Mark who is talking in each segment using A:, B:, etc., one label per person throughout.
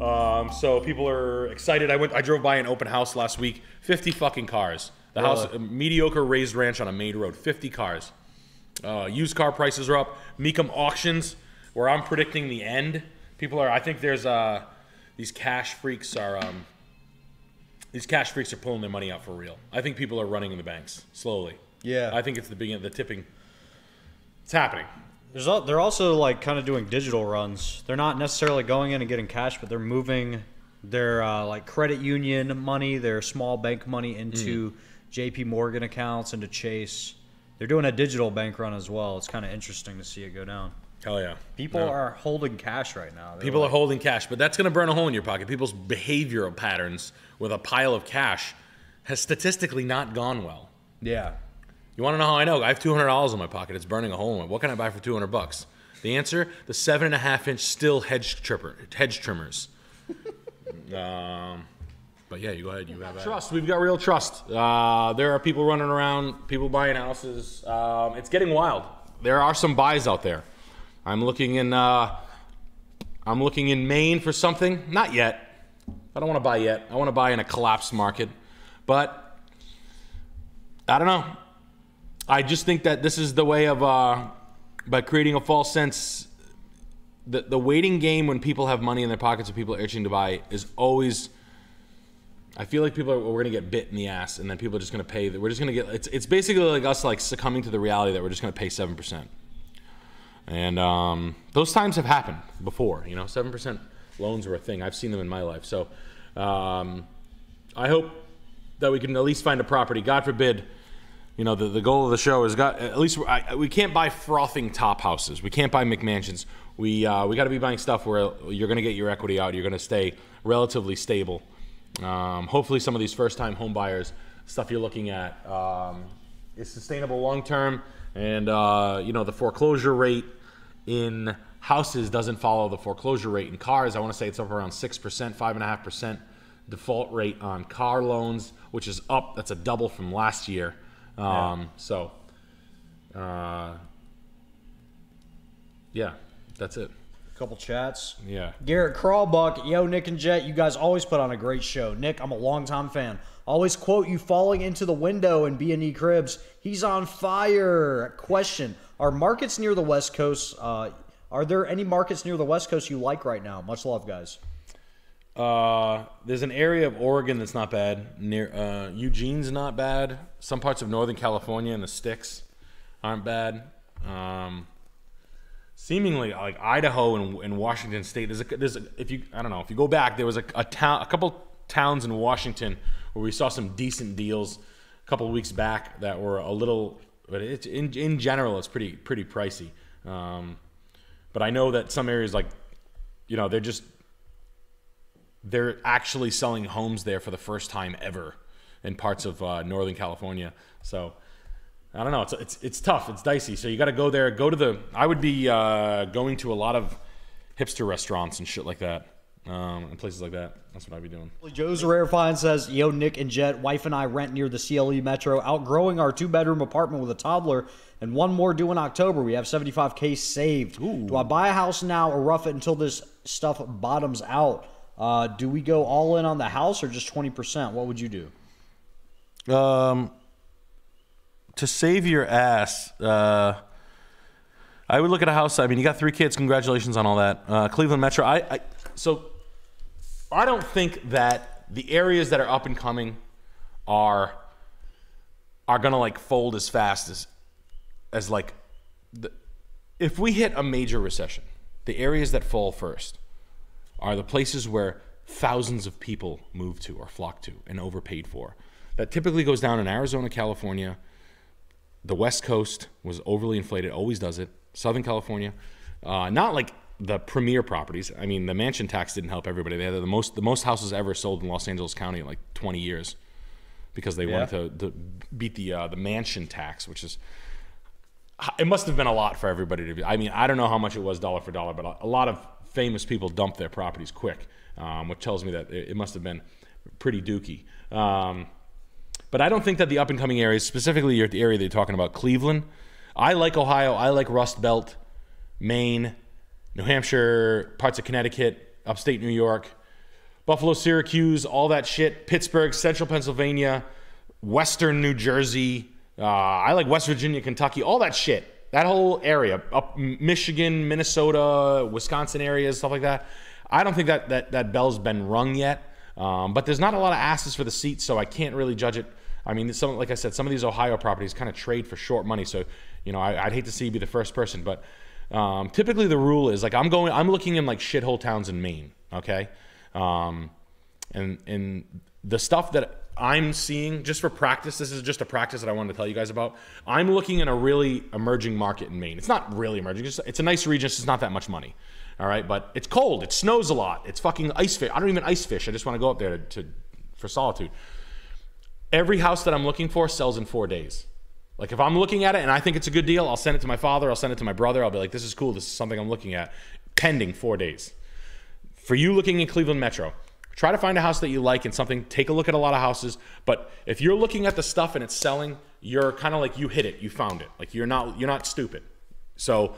A: So people are excited. I drove by an open house last week. 50 fucking cars. The house, a mediocre raised ranch on a main road. 50 cars. Used car prices are up. Mecum auctions, where I'm predicting the end. People are. I think there's these cash freaks are. These cash freaks are pulling their money out for real. I think people are running in the banks slowly.
B: Yeah.
A: I think it's the beginning. The tipping. It's happening.
B: They're also like kind of doing digital runs. They're not necessarily going in and getting cash, but they're moving their like credit union money, their small bank money into JP Morgan accounts, into Chase. They're doing a digital bank run as well. It's kind of interesting to see it go down.
A: Hell yeah.
B: People are holding cash right now.
A: People are holding cash, but that's going to burn a hole in your pocket. People's behavioral patterns with a pile of cash has statistically not gone well.
B: Yeah.
A: You want to know how I know? I have $200 in my pocket. It's burning a hole in it. What can I buy for $200? The answer: the 7.5-inch still hedge trimmers. But yeah, you go ahead. You have trust. We've got real trust. There are people running around, people buying houses. It's getting wild. There are some buys out there. I'm looking in Maine for something. Not yet. I don't want to buy yet. I want to buy in a collapsed market. But I don't know. I just think that this is the way of by creating a false sense. The waiting game when people have money in their pockets and people are itching to buy is always. I feel like we're going to get bit in the ass, and then people are just going to pay. We're just going to get. It's basically like us like succumbing to the reality that we're just going to pay 7%. And those times have happened before. 7% loans were a thing. I've seen them in my life. So I hope that we can at least find a property. God forbid, the goal of the show is at least we can't buy frothing top houses. We can't buy McMansions. We got to be buying stuff where you're going to get your equity out. You're going to stay relatively stable. Hopefully some of these first-time home buyers, stuff you're looking at is sustainable long-term. And, the foreclosure rate in houses doesn't follow the foreclosure rate in cars. I want to say it's up around 6%, 5.5% default rate on car loans, which is up. That's a double from last year. Yeah, that's it.
B: Couple chats.
A: Yeah.
B: Garrett Crawlbuck, yo, Nick and Jet, you guys always put on a great show. Nick, I'm a longtime fan. Always quote you falling into the window in B&E Cribs. He's on fire. Question: Are markets near the West Coast? Are there any markets near the West Coast you like right now? Much love, guys.
A: There's an area of Oregon that's not bad. Near Eugene's not bad. Some parts of Northern California and the sticks aren't bad. Seemingly like Idaho and Washington State. If you go back, there was a couple towns in Washington where we saw some decent deals a couple of weeks back that were a little, but it's in general it's pretty pricey. But I know that some areas they're actually selling homes there for the first time ever in parts of Northern California. So I don't know. It's tough. It's dicey. So you got to go there. I would be going to a lot of hipster restaurants and shit like that, and places like that. That's what I'd be doing.
B: Joe's Rare Find says, yo, Nick and Jet, wife and I rent near the CLE Metro, outgrowing our 2-bedroom apartment with a toddler, and one more due in October. We have $75K saved. Ooh. Do I buy a house now or rough it until this stuff bottoms out? Do we go all in on the house or just 20%? What would you do?
A: To save your ass, I would look at a house. I mean, you got 3 kids. Congratulations on all that. Cleveland Metro. So I don't think that the areas that are up and coming are gonna like fold as fast as like if we hit a major recession. The areas that fall first are the places where thousands of people move to or flock to and overpaid for. That typically goes down in Arizona, California. The West Coast was overly inflated, always does it. Southern California, not like the premier properties. I mean, the mansion tax didn't help everybody. They had the most houses ever sold in Los Angeles County in like 20 years because they wanted to beat the mansion tax, which is, it must have been a lot for everybody to be. I mean, I don't know how much it was dollar for dollar, but a lot of famous people dumped their properties quick, which tells me that it must have been pretty dookie. But I don't think that the up-and-coming areas, specifically the area they're talking about, Cleveland, I like Ohio, I like Rust Belt, Maine, New Hampshire, parts of Connecticut, upstate New York. Buffalo, Syracuse, all that shit. Pittsburgh, Central Pennsylvania, Western New Jersey. I like West Virginia, Kentucky, all that shit. That whole area, up Michigan, Minnesota, Wisconsin areas, stuff like that. I don't think that bell's been rung yet. But there's not a lot of asses for the seats, so I can't really judge it. I mean, like I said, some of these Ohio properties kind of trade for short money. So, you know, I'd hate to see you be the first person. But typically the rule is, like, I'm looking in, like, shithole towns in Maine, okay? And the stuff that I'm seeing, just for practice, this is just a practice that I wanted to tell you guys about. I'm looking in a really emerging market in Maine. It's not really emerging. It's a nice region. It's just not that much money. All right, but it's cold. It snows a lot. It's fucking ice fish. I don't even ice fish. I just want to go up there for solitude. Every house that I'm looking for sells in 4 days. Like, if I'm looking at it and I think it's a good deal, I'll send it to my father. I'll send it to my brother. I'll be like, this is cool. This is something I'm looking at. Pending 4 days. For you looking in Cleveland Metro, try to find a house that you like and something. Take a look at a lot of houses. But if you're looking at the stuff and it's selling, you're kind of like, you hit it. You found it. Like, you're not stupid. So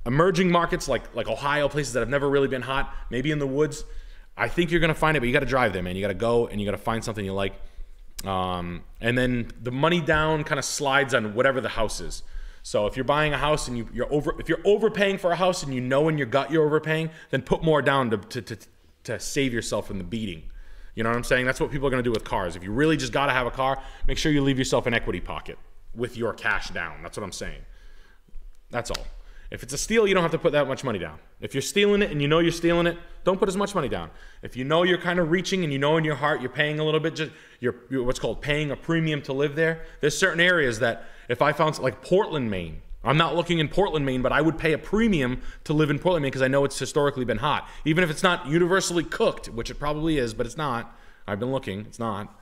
A: emerging markets like Ohio, places that have never really been hot, maybe in the woods, I think you're going to find it, but you got to drive there, man. You got to go and you got to find something you like. And then the money down kind of slides on whatever the house is. So if you're buying a house and if you're overpaying for a house and you know in your gut you're overpaying, then put more down to save yourself from the beating. You know what I'm saying? That's what people are going to do with cars. If you really just got to have a car, make sure you leave yourself an equity pocket with your cash down. That's what I'm saying. That's all. If it's a steal, you don't have to put that much money down. If you're stealing it and you know you're stealing it, don't put as much money down. If you know you're kind of reaching and you know in your heart you're paying a little bit, you're what's called paying a premium to live there. There's certain areas that if I found, like Portland, Maine, I'm not looking in Portland, Maine, but I would pay a premium to live in Portland, Maine because I know it's historically been hot. Even if it's not universally cooked, which it probably is, but it's not. I've been looking. It's not.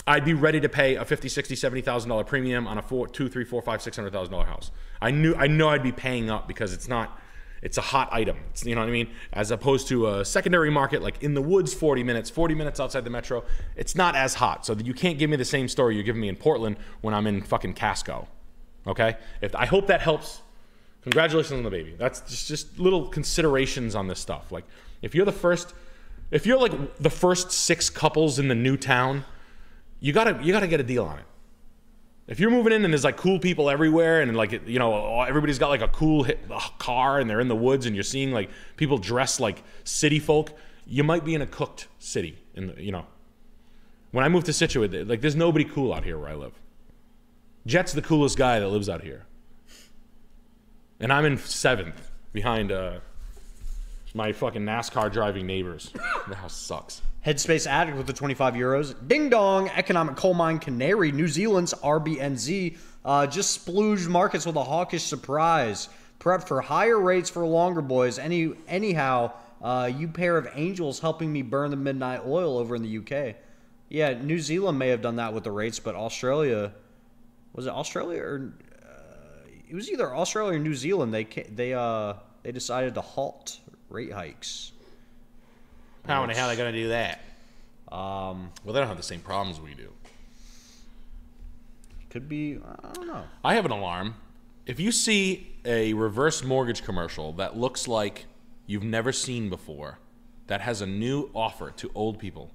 A: I'd be ready to pay a $50,000, $60,000, $70,000 premium on a $200,000, $300,000, $400,000, $500,000, $600,000 house. I know I'd be paying up because it's a hot item. You know what I mean? As opposed to a secondary market like in the woods, 40 minutes outside the metro, it's not as hot. So that you can't give me the same story you're giving me in Portland when I'm in fucking Casco. Okay? I hope that helps. Congratulations on the baby. That's just little considerations on this stuff. Like, if you're like the first 6 couples in the new town, you gotta get a deal on it. If you're moving in and there's like cool people everywhere and like, you know, everybody's got like a cool car and they're in the woods and you're seeing like people dressed like city folk, you might be in a cooked city. You know, when I moved to Scituate, like there's nobody cool out here where I live. Jet's the coolest guy that lives out here, and I'm in 7th behind my fucking NASCAR driving neighbors. The house sucks.
B: Headspace Addict with the 25 euros. Ding dong. Economic Coal Mine Canary. New Zealand's RBNZ. Just splooged markets with a hawkish surprise. Prep for higher rates for longer, boys. Anyhow, you pair of angels helping me burn the midnight oil over in the UK. Yeah, New Zealand may have done that with the rates, but Australia... Was it Australia or... it was either Australia or New Zealand. They decided to halt rate hikes.
A: How in the hell are they going to do that? Well, they don't have the same problems we do.
B: Could be, I don't know.
A: I have an alarm. If you see a reverse mortgage commercial that looks like you've never seen before, that has a new offer to old people,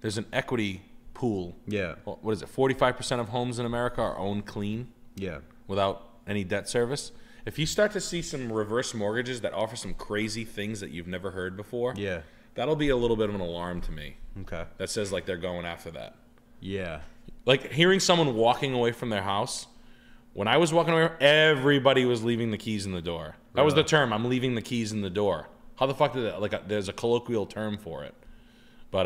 A: there's an equity pool.
B: Yeah.
A: What is it? 45% of homes in America are owned clean.
B: Yeah.
A: Without any debt service. If you start to see some reverse mortgages that offer some crazy things that you've never heard before,
B: yeah,
A: that'll be a little bit of an alarm to me.
B: Okay.
A: That says like they're going after that.
B: Yeah.
A: Like hearing someone walking away from their house. When I was walking away, everybody was leaving the keys in the door. That was the term. I'm leaving the keys in the door. How the fuck did that? Like, there's a colloquial term for it. But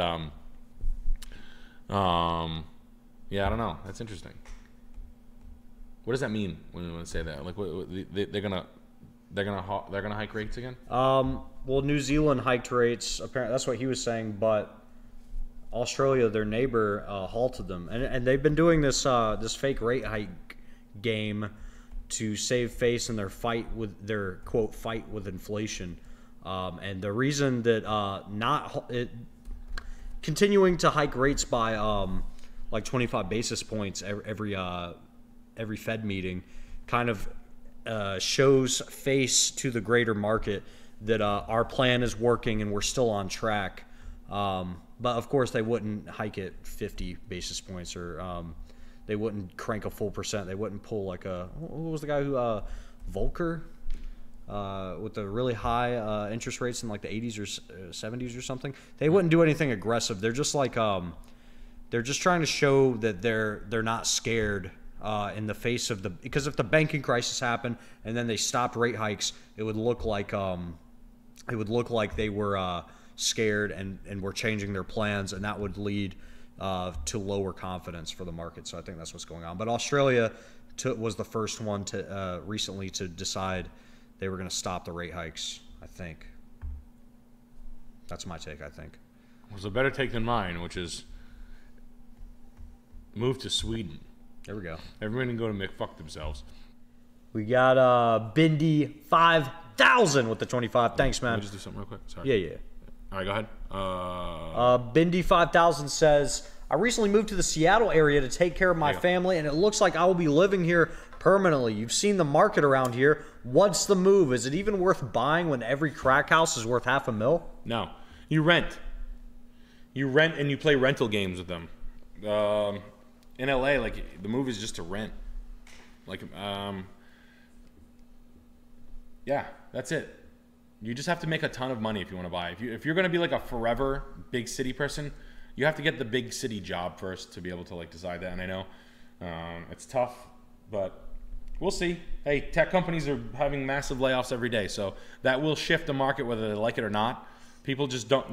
A: yeah, I don't know. That's interesting. What does that mean when you say that? Like, they're gonna hike rates again?
B: Well, New Zealand hiked rates. Apparently, that's what he was saying. But Australia, their neighbor, halted them, and they've been doing this fake rate hike game to save face in their fight with inflation. And the reason that continuing to hike rates by like 25 basis points every Fed meeting kind of shows face to the greater market that our plan is working and we're still on track. But of course, they wouldn't hike it 50 basis points, or they wouldn't crank a full percent. They wouldn't pull like a, what was the guy who, Volcker, with the really high interest rates in like the 80s or 70s or something. They wouldn't do anything aggressive. They're just like, they're just trying to show that they're not scared in the face of the, because if the banking crisis happened and then they stopped rate hikes, it would look like they were scared and were changing their plans, and that would lead to lower confidence for the market. So I think that's what's going on. But Australia was the first one to recently to decide they were going to stop the rate hikes. I think that's my take. I think
A: it was a better take than mine, which is move to Sweden.
B: There we go.
A: Everyone can go to McFuck themselves.
B: We got Bindi 5000 with the 25. Thanks, man.
A: Let me just do something real quick. Sorry.
B: Yeah.
A: All right, go ahead.
B: Bindi 5000 says, I recently moved to the Seattle area to take care of my family, and it looks like I will be living here permanently. You've seen the market around here. What's the move? Is it even worth buying when every crack house is worth $500,000?
A: No. You rent. You rent and you play rental games with them. In LA, like, the move is just to rent. Like, yeah, that's it. You just have to make a ton of money if you want to buy. If you're going to be like a forever big city person, you have to get the big city job first to be able to like decide that. And I know it's tough, but we'll see. Hey, tech companies are having massive layoffs every day, so that will shift the market whether they like it or not. People just don't,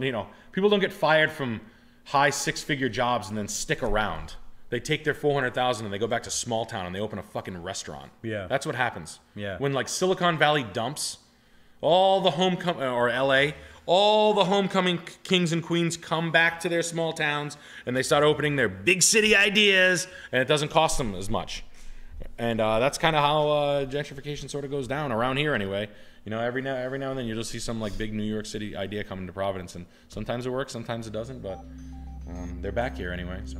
A: people don't get fired from high six-figure jobs and then stick around. They take their $400,000 and they go back to small town and they open a fucking restaurant.
B: Yeah,
A: that's what happens.
B: Yeah,
A: when like Silicon Valley dumps. All the or LA, all the homecoming kings and queens come back to their small towns and they start opening their big city ideas, and it doesn't cost them as much. And that's kind of how gentrification sort of goes down around here anyway. Every now and then you'll just see some like big New York City idea coming to Providence, and sometimes it works, sometimes it doesn't, but they're back here anyway, so.